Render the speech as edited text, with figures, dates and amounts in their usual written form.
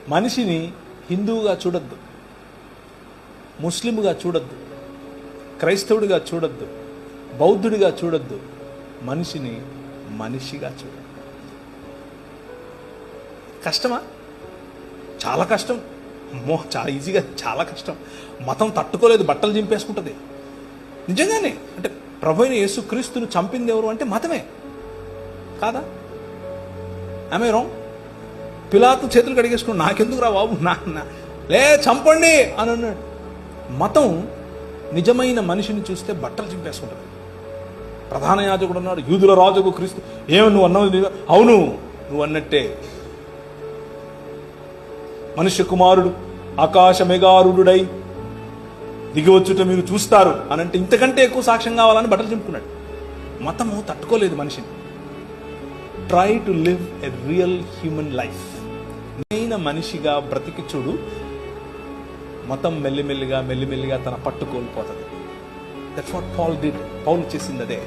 మనిషిని హిందువుగా చూడొద్దు, ముస్లింగా చూడొద్దు, క్రైస్తవుడిగా చూడొద్దు, బౌద్ధుడిగా చూడొద్దు. మనిషిని మనిషిగా చూడొద్దు. కష్టమా? చాలా కష్టం. అమ్మో, చాలా ఈజీగా, చాలా కష్టం. మతం తట్టుకోలేదు, బట్టలు చింపేసుకుంటుంది. నిజంగానే. అంటే ప్రభు అయిన యేసుక్రీస్తును చంపింది ఎవరు అంటే మతమే కాదా? ఆమె రాంగ్? పిలాతు చేతులు కడిగేసుకుని నాకెందుకు రా బాబు, లే చంపండి అని అన్నాడు. మతం నిజమైన మనిషిని చూస్తే బట్టలు చింపేసుకుంటుంది. ప్రధాన యాజకుడు అన్నాడు, యూదుల రాజుకు క్రీస్తు. ఏమి నువ్వు అన్నావు? అవును, నువ్వు అన్నట్టే. మనుష్య కుమారుడు ఆకాశ మెగారుడై దిగివచ్చుట మీరు చూస్తారు అనంటే ఇంతకంటే ఎక్కువ సాక్ష్యం కావాలని బట్టలు చింపుకున్నాడు. మతము తట్టుకోలేదు మనిషిని. Try to live a real human life. నిజమైన మనిషిగా బ్రతికి చూడు. మతం మెల్లిమెల్లిగా తన పట్టు కోల్పోతుంది. That's what Paul did. Paul చేసింది అదే.